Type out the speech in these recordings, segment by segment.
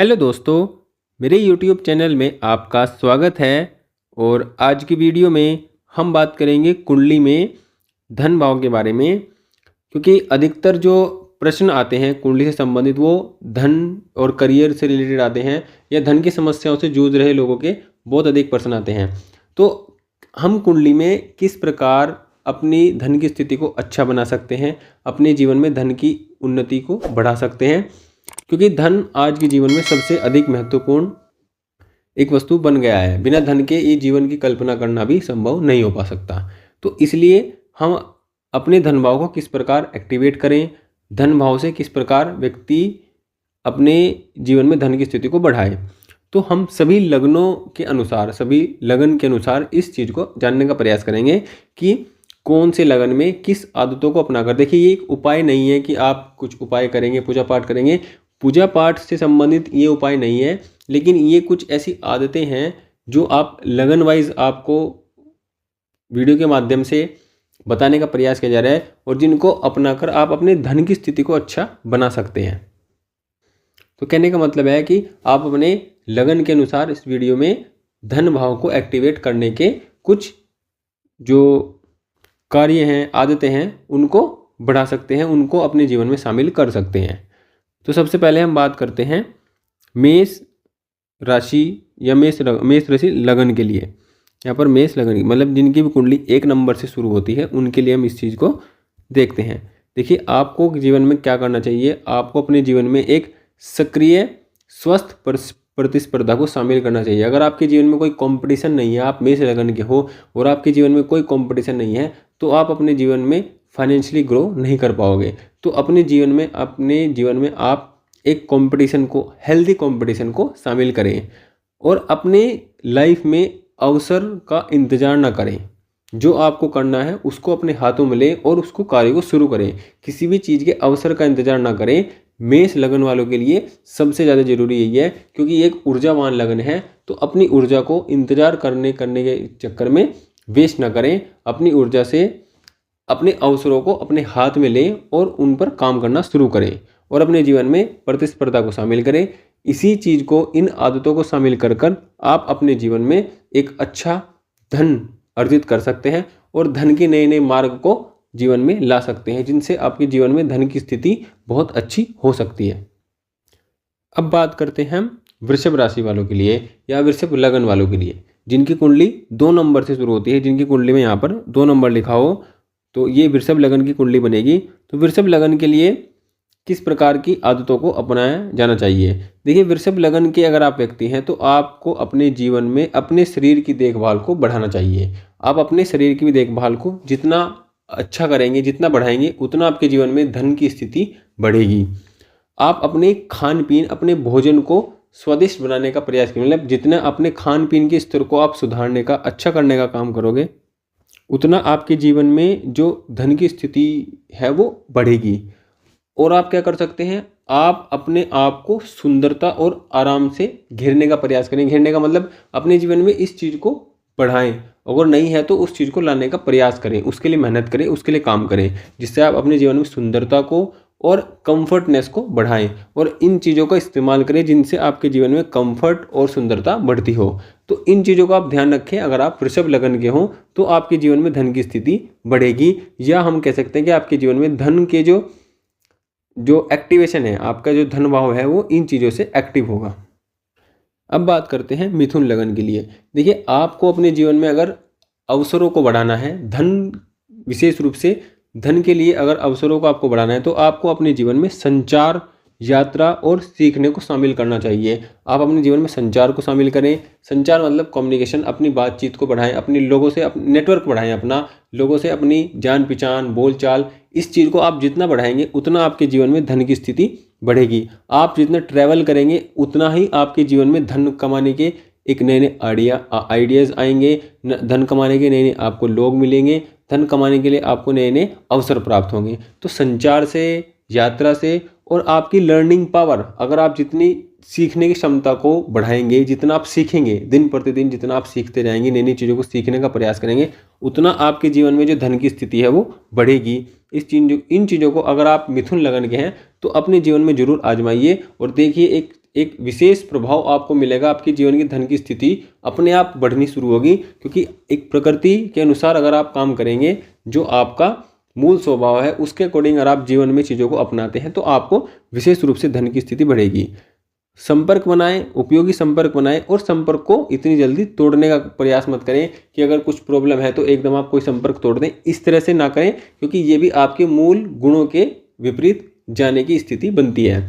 Hello दोस्तों, मेरे YouTube channel में आपका स्वागत है। और आज की वीडियो में हम बात करेंगे कुंडली में धन भाव के बारे में। क्योंकि अधिकतर जो प्रश्न आते हैं कुंडली से संबंधित वो धन और करियर से रिलेटेड आते हैं, या धन की समस्याओं से जूझ रहे लोगों के बहुत अधिक प्रश्न आते हैं। तो हम कुंडली में किस प्रकार अपनी धन की स्थिति को अच्छा बना सकते हैं, अपने जीवन में धन की उन्नति को बढ़ा सकते हैं। क्योंकि धन आज के जीवन में सबसे अधिक महत्वपूर्ण एक वस्तु बन गया है। बिना धन के ये जीवन की कल्पना करना भी संभव नहीं हो पा सकता। तो इसलिए हम अपने धन भाव को किस प्रकार एक्टिवेट करें, धन भाव से किस प्रकार व्यक्ति अपने जीवन में धन की स्थिति को बढ़ाए, तो हम सभी लग्नों के अनुसार, सभी लगन के अनुसार इस चीज़ को जानने का प्रयास करेंगे कि कौन से लगन में किस आदतों को अपनाकर। देखिए, ये एक उपाय नहीं है कि आप कुछ उपाय करेंगे, पूजा पाठ करेंगे। पूजा पाठ से संबंधित ये उपाय नहीं है, लेकिन ये कुछ ऐसी आदतें हैं जो आप लगन वाइज आपको वीडियो के माध्यम से बताने का प्रयास किया जा रहा है, और जिनको अपनाकर आप अपने धन की स्थिति को अच्छा बना सकते हैं। तो कहने का मतलब है कि आप अपने लगन के अनुसार इस वीडियो में धन भाव को एक्टिवेट करने के कुछ जो कार्य हैं, आदतें हैं, उनको बढ़ा सकते हैं, उनको अपने जीवन में शामिल कर सकते हैं। तो सबसे पहले हम बात करते हैं मेष राशि या मेष राशि लगन के लिए। यहाँ पर मेष लगन मतलब जिनकी भी कुंडली 1 नंबर से शुरू होती है, उनके लिए हम इस चीज़ को देखते हैं। देखिए, आपको जीवन में क्या करना चाहिए। आपको अपने जीवन में एक सक्रिय स्वस्थ प्रतिस्पर्धा को शामिल करना चाहिए। अगर आपके जीवन में कोई कंपटीशन नहीं है, आप मेष लगन के हो और आपके जीवन में कोई कंपटीशन नहीं है, तो आप अपने जीवन में फाइनेंशियली ग्रो नहीं कर पाओगे। तो अपने जीवन में आप एक कंपटीशन को, हेल्दी कंपटीशन को शामिल करें, और अपने लाइफ में अवसर का इंतज़ार ना करें। जो आपको करना है उसको अपने हाथों में लें और उसको कार्य को शुरू करें। किसी भी चीज़ के अवसर का इंतज़ार ना करें। मेष लगन वालों के लिए सबसे ज़्यादा जरूरी यही है, क्योंकि ये एक ऊर्जावान लगन है। तो अपनी ऊर्जा को इंतज़ार करने के चक्कर में वेस्ट ना करें। अपनी ऊर्जा से अपने अवसरों को अपने हाथ में लें और उन पर काम करना शुरू करें, और अपने जीवन में प्रतिस्पर्धा को शामिल करें। इसी चीज़ को, इन आदतों को शामिल कर आप अपने जीवन में एक अच्छा धन अर्जित कर सकते हैं, और धन के नए नए मार्ग को जीवन में ला सकते हैं, जिनसे आपके जीवन में धन की स्थिति बहुत अच्छी हो सकती है। अब बात करते हैं हम वृषभ राशि वालों के लिए या वृषभ लगन वालों के लिए, जिनकी कुंडली 2 नंबर से शुरू होती है। जिनकी कुंडली में यहाँ पर 2 नंबर लिखा हो, तो ये वृषभ लगन की कुंडली बनेगी। तो वृषभ लगन के लिए किस प्रकार की आदतों को अपनाया जाना चाहिए। देखिए, वृषभ लगन के अगर आप व्यक्ति हैं तो आपको अपने जीवन में अपने शरीर की देखभाल को बढ़ाना चाहिए। आप अपने शरीर की भी देखभाल को जितना अच्छा करेंगे, जितना बढ़ाएंगे, उतना आपके जीवन में धन की स्थिति बढ़ेगी। आप अपने खान पीन, अपने भोजन को स्वादिष्ट बनाने का प्रयास करें। मतलब जितना अपने खान पीन के स्तर को आप सुधारने का, अच्छा करने का काम करोगे, उतना आपके जीवन में जो धन की स्थिति है वो बढ़ेगी। और आप क्या कर सकते हैं, आप अपने आप को सुंदरता और आराम से घेरने का प्रयास करें। घेरने का मतलब अपने जीवन में इस चीज़ को बढ़ाएं। अगर नहीं है तो उस चीज़ को लाने का प्रयास करें, उसके लिए मेहनत करें, उसके लिए काम करें, जिससे आप अपने जीवन में सुंदरता को और कंफर्टनेस को बढ़ाएं, और इन चीज़ों का इस्तेमाल करें जिनसे आपके जीवन में कंफर्ट और सुंदरता बढ़ती हो। तो इन चीज़ों का आप ध्यान रखें। अगर आप वृषभ लगन के हों तो आपके जीवन में धन की स्थिति बढ़ेगी, या हम कह सकते हैं कि आपके जीवन में धन के जो एक्टिवेशन है, आपका जो धन भाव है वो इन चीज़ों से एक्टिव होगा। अब बात करते हैं मिथुन लगन के लिए। देखिए, आपको अपने जीवन में अगर अवसरों को बढ़ाना है, धन, विशेष रूप से धन के लिए अगर अवसरों को आपको बढ़ाना है, तो आपको अपने जीवन में संचार, यात्रा और सीखने को शामिल करना चाहिए। आप अपने जीवन में संचार को शामिल करें। संचार मतलब कम्युनिकेशन, अपनी बातचीत को बढ़ाएं, अपने लोगों से नेटवर्क बढ़ाएं, अपना लोगों से अपनी जान पहचान, बोलचाल, इस चीज़ को आप जितना बढ़ाएंगे उतना आपके जीवन में धन की स्थिति बढ़ेगी। आप जितना ट्रैवल करेंगे उतना ही आपके जीवन में धन कमाने के एक नए नए आइडियाज़ आएंगे। धन कमाने के नए नए आपको लोग मिलेंगे। धन कमाने के लिए आपको नए नए अवसर प्राप्त होंगे। तो संचार से, यात्रा से और आपकी लर्निंग पावर, अगर आप जितनी सीखने की क्षमता को बढ़ाएंगे, जितना आप सीखेंगे, दिन प्रतिदिन जितना आप सीखते जाएंगे, नई नई चीज़ों को सीखने का प्रयास करेंगे, उतना आपके जीवन में जो धन की स्थिति है वो बढ़ेगी। इन चीज़ों को अगर आप मिथुन लगन के हैं तो अपने जीवन में जरूर आजमाइए और देखिए, एक एक विशेष प्रभाव आपको मिलेगा। आपके जीवन की धन की स्थिति अपने आप बढ़नी शुरू होगी, क्योंकि एक प्रकृति के अनुसार अगर आप काम करेंगे, जो आपका मूल स्वभाव है उसके अकॉर्डिंग अगर आप जीवन में चीज़ों को अपनाते हैं तो आपको विशेष रूप से धन की स्थिति बढ़ेगी। संपर्क बनाएं, उपयोगी संपर्क बनाएं, और संपर्क को इतनी जल्दी तोड़ने का प्रयास मत करें कि अगर कुछ प्रॉब्लम है तो एकदम आप कोई संपर्क तोड़ दें। इस तरह से ना करें, क्योंकि ये भी आपके मूल गुणों के विपरीत जाने की स्थिति बनती है।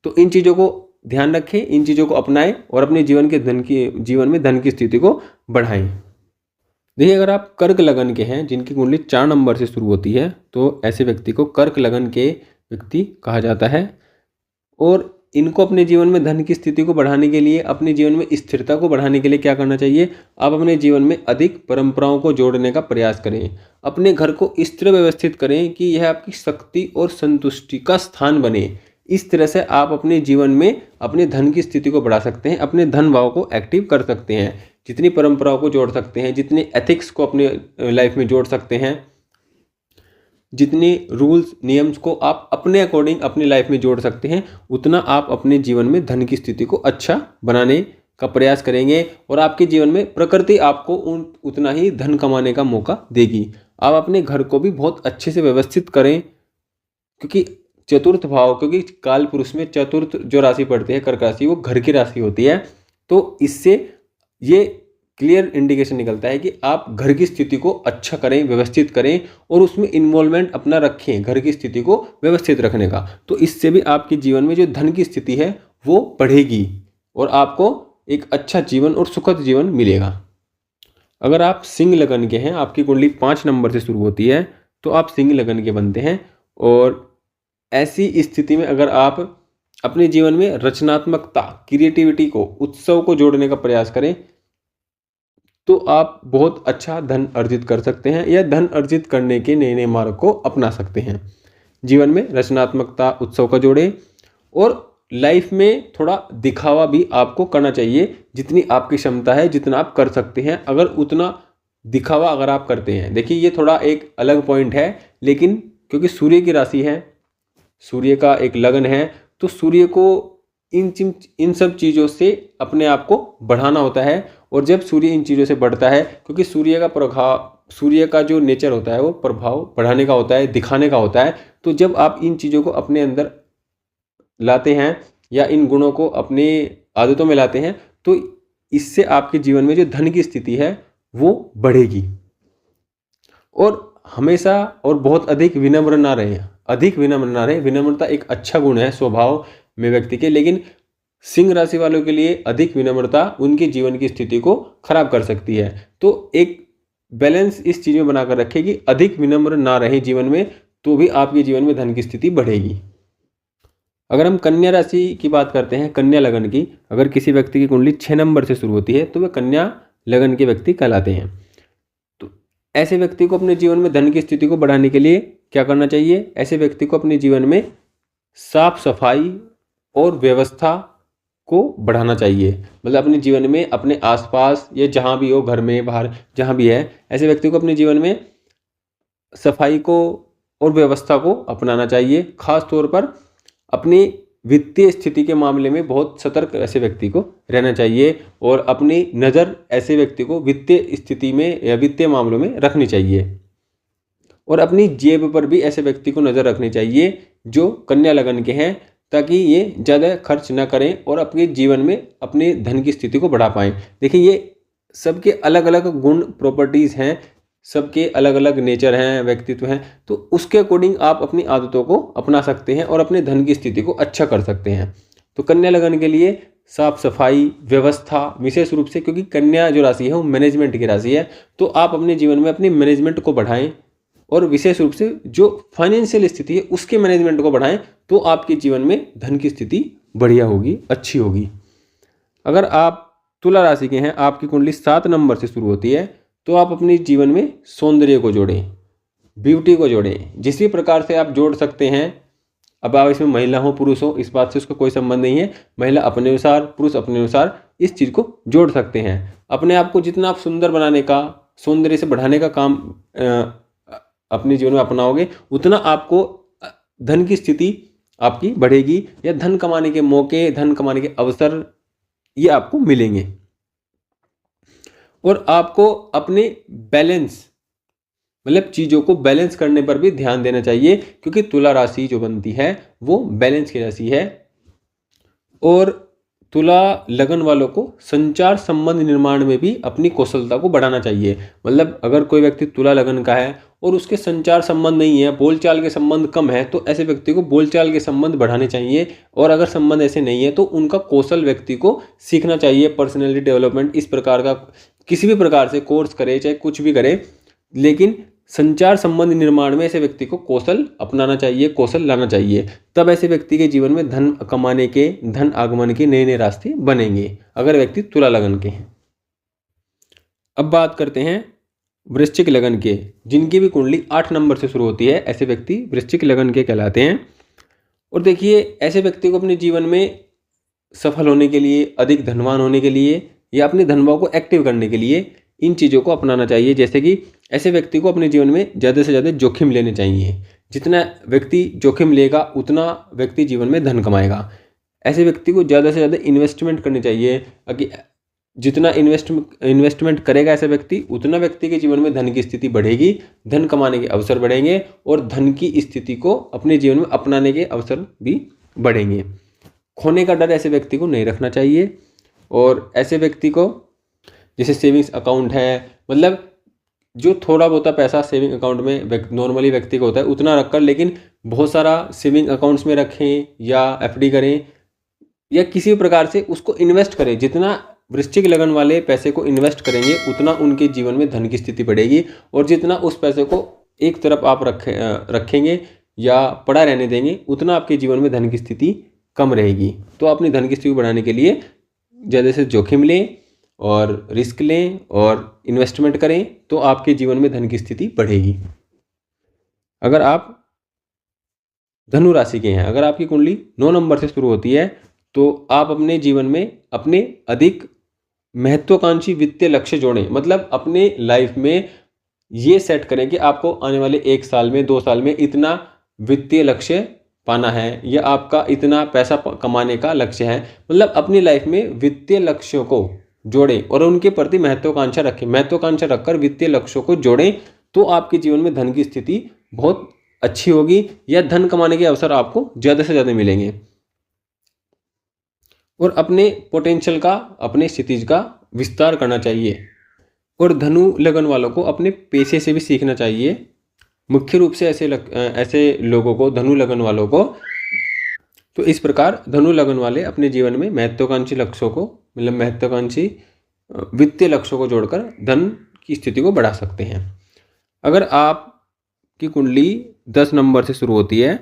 तो इन चीज़ों को ध्यान रखें, इन चीज़ों को अपनाएं और अपने जीवन में धन की स्थिति को बढ़ाएं। देखिए, अगर आप कर्क लगन के हैं, जिनकी कुंडली 4 नंबर से शुरू होती है, तो ऐसे व्यक्ति को कर्क लगन के व्यक्ति कहा जाता है। और इनको अपने जीवन में धन की स्थिति को बढ़ाने के लिए, अपने जीवन में स्थिरता को बढ़ाने के लिए क्या करना चाहिए? आप अपने जीवन में अधिक परंपराओं को जोड़ने का प्रयास करें। अपने घर को इस तरह व्यवस्थित करें कि यह आपकी शक्ति और संतुष्टि का स्थान बने। इस तरह से आप अपने जीवन में अपने धन की स्थिति को बढ़ा सकते हैं, अपने धन भाव को एक्टिव कर सकते हैं। जितनी परंपराओं को जोड़ सकते हैं, जितने एथिक्स को अपने लाइफ में जोड़ सकते हैं, जितने रूल्स नियम्स को आप अपने अकॉर्डिंग अपनी लाइफ में जोड़ सकते हैं, उतना आप अपने जीवन में धन की स्थिति को अच्छा बनाने का प्रयास करेंगे। और आपके जीवन में प्रकृति आपको उतना ही धन कमाने का मौका देगी। आप अपने घर को भी बहुत अच्छे से व्यवस्थित करें, क्योंकि चतुर्थ भाव, क्योंकि काल पुरुष में चतुर्थ जो राशि पड़ती है कर्क राशि, वो घर की राशि होती है। तो इससे ये क्लियर इंडिकेशन निकलता है कि आप घर की स्थिति को अच्छा करें, व्यवस्थित करें, और उसमें इन्वॉल्वमेंट अपना रखें घर की स्थिति को व्यवस्थित रखने का। तो इससे भी आपके जीवन में जो धन की स्थिति है वो बढ़ेगी और आपको एक अच्छा जीवन और सुखद जीवन मिलेगा। अगर आप सिंह लगन के हैं, आपकी कुंडली 5 नंबर से शुरू होती है, तो आप सिंह लगन के बनते हैं। और ऐसी स्थिति में अगर आप अपने जीवन में रचनात्मकता, क्रिएटिविटी को, उत्सव को जोड़ने का प्रयास करें, तो आप बहुत अच्छा धन अर्जित कर सकते हैं, या धन अर्जित करने के नए नए मार्ग को अपना सकते हैं। जीवन में रचनात्मकता, उत्सव का जोड़ें, और लाइफ में थोड़ा दिखावा भी आपको करना चाहिए। जितनी आपकी क्षमता है, जितना आप कर सकते हैं, अगर उतना दिखावा अगर आप करते हैं, देखिए ये थोड़ा एक अलग पॉइंट है, लेकिन क्योंकि सूर्य की राशि है, सूर्य का एक लगन है, तो सूर्य को इन सब चीज़ों से अपने आप को बढ़ाना होता है। और जब सूर्य इन चीज़ों से बढ़ता है, क्योंकि सूर्य का प्रभाव, सूर्य का जो नेचर होता है वो प्रभाव बढ़ाने का होता है, दिखाने का होता है। तो जब आप इन चीज़ों को अपने अंदर लाते हैं या इन गुणों को अपनी आदतों में लाते हैं, तो इससे आपके जीवन में जो धन की स्थिति है वो बढ़ेगी। और हमेशा और बहुत अधिक विनम्र ना रहें, अधिक विनम्र ना रहें। विनम्रता एक अच्छा गुण है स्वभाव में व्यक्ति के, लेकिन सिंह राशि वालों के लिए अधिक विनम्रता उनके जीवन की स्थिति को खराब कर सकती है। तो एक बैलेंस इस चीज़ में बनाकर रखें कि अधिक विनम्र ना रहें जीवन में, तो भी आपके जीवन में धन की स्थिति बढ़ेगी। अगर हम कन्या राशि की बात करते हैं, कन्या लगन की, अगर किसी व्यक्ति की कुंडली 6 नंबर से शुरू होती है, तो वह कन्या लगन के व्यक्ति कहलाते हैं। तो ऐसे व्यक्ति को अपने जीवन में धन की स्थिति को बढ़ाने के लिए क्या करना चाहिए? ऐसे व्यक्ति को अपने जीवन में साफ सफाई और व्यवस्था को बढ़ाना चाहिए। मतलब अपने जीवन में, अपने आसपास या जहाँ भी हो, घर में, बाहर, जहाँ भी है, ऐसे व्यक्ति को अपने जीवन में सफाई को और व्यवस्था को अपनाना चाहिए। खास तौर पर अपनी वित्तीय स्थिति के मामले में बहुत सतर्क ऐसे व्यक्ति को रहना चाहिए, और अपनी नज़र ऐसे व्यक्ति को वित्तीय स्थिति में या वित्तीय मामलों में रखनी चाहिए। और अपनी जेब पर भी ऐसे व्यक्ति को नज़र रखनी चाहिए जो कन्या लगन के हैं, ताकि ये ज़्यादा खर्च ना करें और अपने जीवन में अपने धन की स्थिति को बढ़ा पाएँ। देखिए, ये सबके अलग अलग गुण, प्रॉपर्टीज़ हैं, सबके अलग अलग नेचर हैं, व्यक्तित्व हैं, तो उसके अकॉर्डिंग आप अपनी आदतों को अपना सकते हैं और अपने धन की स्थिति को अच्छा कर सकते हैं। तो कन्या लगन के लिए साफ सफाई, व्यवस्था, विशेष रूप से क्योंकि कन्या जो राशि है वो मैनेजमेंट की राशि है, तो आप अपने जीवन में अपनी मैनेजमेंट को बढ़ाएं, और विशेष रूप से जो फाइनेंशियल स्थिति है उसके मैनेजमेंट को बढ़ाएं, तो आपके जीवन में धन की स्थिति बढ़िया होगी, अच्छी होगी। अगर आप तुला राशि के हैं, आपकी कुंडली 7 नंबर से शुरू होती है, तो आप अपने जीवन में सौंदर्य को जोड़ें, ब्यूटी को जोड़ें। जिस भी प्रकार से आप जोड़ सकते हैं, अब आप इसमें महिला हो, पुरुष हो, इस बात से उसका कोई संबंध नहीं है। महिला अपने अनुसार, पुरुष अपने अनुसार इस चीज़ को जोड़ सकते हैं। अपने आप को जितना आप सुंदर बनाने का, सौंदर्य से बढ़ाने का काम अपने जीवन में अपनाओगे, उतना आपको धन की स्थिति आपकी बढ़ेगी या धन कमाने के मौके, धन कमाने के अवसर ये आपको मिलेंगे। और आपको अपने बैलेंस मतलब चीज़ों को बैलेंस करने पर भी ध्यान देना चाहिए, क्योंकि तुला राशि जो बनती है वो बैलेंस की राशि है। और तुला लगन वालों को संचार संबंध निर्माण में भी अपनी कौशलता को बढ़ाना चाहिए। मतलब अगर कोई व्यक्ति तुला लगन का है और उसके संचार संबंध नहीं है, बोलचाल के संबंध कम है, तो ऐसे व्यक्ति को बोलचाल के संबंध बढ़ाने चाहिए। और अगर संबंध ऐसे नहीं है तो उनका कौशल व्यक्ति को सीखना चाहिए। पर्सनैलिटी डेवलपमेंट इस प्रकार का किसी भी प्रकार से कोर्स करे, चाहे कुछ भी करे, लेकिन संचार संबंध निर्माण में ऐसे व्यक्ति को कौशल अपनाना चाहिए, कौशल लाना चाहिए। तब ऐसे व्यक्ति के जीवन में धन कमाने के, धन आगमन के नए नए रास्ते बनेंगे, अगर व्यक्ति तुला लगन के हैं। अब बात करते हैं वृश्चिक लगन के, जिनकी भी कुंडली 8 नंबर से शुरू होती है। ऐसे व्यक्ति वृश्चिक लगन के कहलाते हैं। और देखिए, ऐसे व्यक्ति को अपने जीवन में सफल होने के लिए, अधिक धनवान होने के लिए या अपने धनभाव को एक्टिव करने के लिए इन चीज़ों को अपनाना चाहिए। जैसे कि ऐसे व्यक्ति को अपने जीवन में ज़्यादा से ज़्यादा जोखिम लेने चाहिए। जितना व्यक्ति जोखिम लेगा उतना व्यक्ति जीवन में धन कमाएगा। ऐसे व्यक्ति को ज़्यादा से ज़्यादा इन्वेस्टमेंट करनी चाहिए। जितना इन्वेस्टमेंट करेगा ऐसा व्यक्ति, उतना व्यक्ति के जीवन में धन की स्थिति बढ़ेगी, धन कमाने के अवसर बढ़ेंगे और धन की स्थिति को अपने जीवन में अपनाने के अवसर भी बढ़ेंगे। खोने का डर ऐसे व्यक्ति को नहीं रखना चाहिए। और ऐसे व्यक्ति को जैसे सेविंग्स अकाउंट है, मतलब जो थोड़ा बहुत पैसा सेविंग अकाउंट में नॉर्मली व्यक्ति को होता है उतना रखकर, लेकिन बहुत सारा सेविंग अकाउंट्स में रखें या एफडी करें या किसी भी प्रकार से उसको इन्वेस्ट करें। जितना वृश्चिक लगन वाले पैसे को इन्वेस्ट करेंगे उतना उनके जीवन में धन की स्थिति बढ़ेगी। और जितना उस पैसे को एक तरफ आप रखेंगे या पड़ा रहने देंगे, उतना आपके जीवन में धन की स्थिति कम रहेगी। तो अपनी धन की स्थिति बढ़ाने के लिए ज़्यादा से जोखिम लें और रिस्क लें और इन्वेस्टमेंट करें, तो आपके जीवन में धन की स्थिति बढ़ेगी। अगर आप धनु राशि के हैं, अगर आपकी कुंडली 9 नंबर से शुरू होती है, तो आप अपने जीवन में अपने अधिक महत्वाकांक्षी वित्तीय लक्ष्य जोड़ें। मतलब अपने लाइफ में ये सेट करें कि आपको आने वाले 1 साल में, 2 साल में इतना वित्तीय लक्ष्य पाना है या आपका इतना पैसा कमाने का लक्ष्य है। मतलब अपनी लाइफ में वित्तीय लक्ष्यों को जोड़ें और उनके प्रति महत्वाकांक्षा रखें। महत्वाकांक्षा रखकर वित्तीय लक्ष्यों को जोड़ें, तो आपके जीवन में धन की स्थिति बहुत अच्छी होगी या धन कमाने के अवसर आपको ज़्यादा से ज़्यादा मिलेंगे। और अपने पोटेंशियल का, अपने क्षितिज का विस्तार करना चाहिए। और धनु लगन वालों को अपने पेशे से भी सीखना चाहिए। मुख्य रूप से ऐसे लोगों को, धनु लगन वालों को, तो इस प्रकार धनु लगन वाले अपने जीवन में महत्वाकांक्षी लक्ष्यों को, मतलब महत्वाकांक्षी वित्तीय लक्ष्यों को जोड़कर धन की स्थिति को बढ़ा सकते हैं। अगर आपकी कुंडली 10 नंबर से शुरू होती है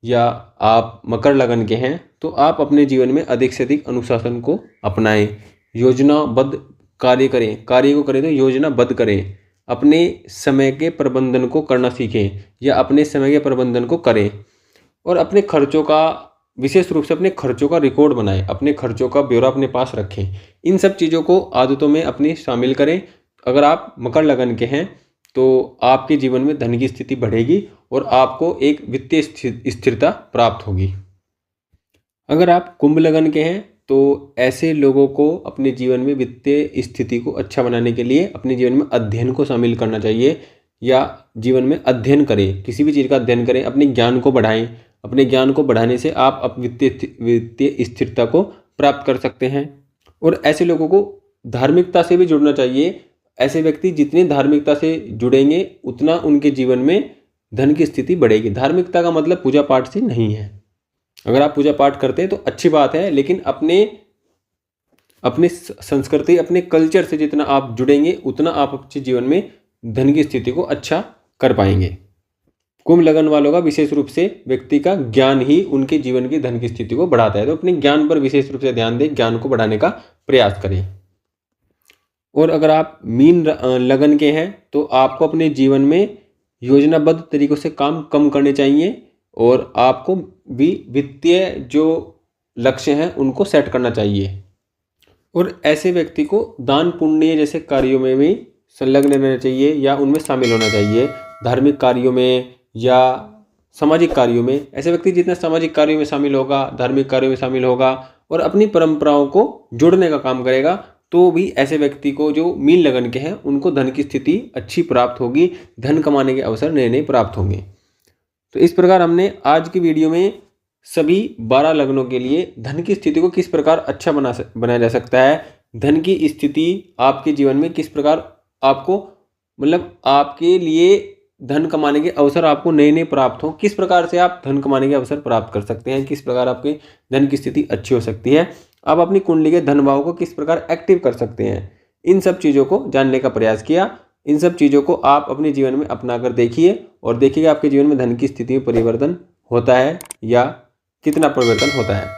या आप मकर लगन के हैं, तो आप अपने जीवन में अधिक से अधिक अनुशासन को अपनाएं, योजनाबद्ध कार्य करें। कार्य को करें तो योजनाबद्ध करें। अपने समय के प्रबंधन को करना सीखें या अपने समय के प्रबंधन को करें। और अपने खर्चों का, विशेष रूप से अपने खर्चों का रिकॉर्ड बनाएं, अपने खर्चों का ब्यौरा अपने पास रखें। इन सब चीज़ों को आदतों में अपनी शामिल करें। अगर आप मकर लगन के हैं तो आपके जीवन में धन की स्थिति बढ़ेगी और आपको एक वित्तीय स्थिरता प्राप्त होगी। अगर आप कुंभ लगन के हैं तो ऐसे लोगों को अपने जीवन में वित्तीय स्थिति को अच्छा बनाने के लिए अपने जीवन में अध्ययन को शामिल करना चाहिए या जीवन में अध्ययन करें, किसी भी चीज़ का अध्ययन करें, अपने ज्ञान को बढ़ाएं। अपने ज्ञान को बढ़ाने से आप वित्तीय स्थिरता को प्राप्त कर सकते हैं। और ऐसे लोगों को धार्मिकता से भी जुड़ना चाहिए। ऐसे व्यक्ति जितने धार्मिकता से जुड़ेंगे उतना उनके जीवन में धन की स्थिति बढ़ेगी। धार्मिकता का मतलब पूजा पाठ से नहीं है। अगर आप पूजा पाठ करते हैं तो अच्छी बात है, लेकिन अपने संस्कृति, अपने कल्चर से जितना आप जुड़ेंगे उतना आप अपने जीवन में धन की स्थिति को अच्छा कर पाएंगे। कुंभ लगन वालों का विशेष रूप से व्यक्ति का ज्ञान ही उनके जीवन की धन की स्थिति को बढ़ाता है। तो अपने ज्ञान पर विशेष रूप से ध्यान दें, ज्ञान को बढ़ाने का प्रयास करें। और अगर आप मीन लगन के हैं तो आपको अपने जीवन में योजनाबद्ध तरीकों से काम कम करने चाहिए और आपको भी वित्तीय जो लक्ष्य हैं उनको सेट करना चाहिए। और ऐसे व्यक्ति को दान पुण्य जैसे कार्यों में भी संलग्न रहना चाहिए या उनमें शामिल होना चाहिए। धार्मिक कार्यों में या सामाजिक कार्यों में, ऐसे व्यक्ति जितना सामाजिक कार्यों में शामिल होगा, धार्मिक कार्यों में शामिल होगा और अपनी परंपराओं को जोड़ने का काम करेगा, तो भी ऐसे व्यक्ति को जो मीन लगन के हैं उनको धन की स्थिति अच्छी प्राप्त होगी, धन कमाने के अवसर नए नए प्राप्त होंगे। तो इस प्रकार हमने आज की वीडियो में सभी 12 लग्नों के लिए धन की स्थिति को किस प्रकार अच्छा बनाया जा सकता है, धन की स्थिति आपके जीवन में किस प्रकार आपको मतलब आपके लिए धन कमाने के अवसर आपको नए नए प्राप्त हो, किस प्रकार से आप धन कमाने के अवसर प्राप्त कर सकते हैं, किस प्रकार आपके धन की स्थिति अच्छी हो सकती है, आप अपनी कुंडली के धन भाव को किस प्रकार एक्टिव कर सकते हैं, इन सब चीज़ों को जानने का प्रयास किया। इन सब चीज़ों को आप अपने जीवन में अपना कर देखिए और देखिएगा आपके जीवन में धन की स्थिति में परिवर्तन होता है या कितना परिवर्तन होता है।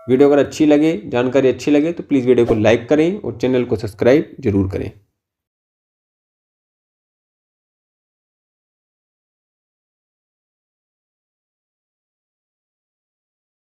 वीडियो अगर अच्छी लगे, जानकारी अच्छी लगे तो प्लीज़ वीडियो को लाइक करें और चैनल को सब्सक्राइब जरूर करें।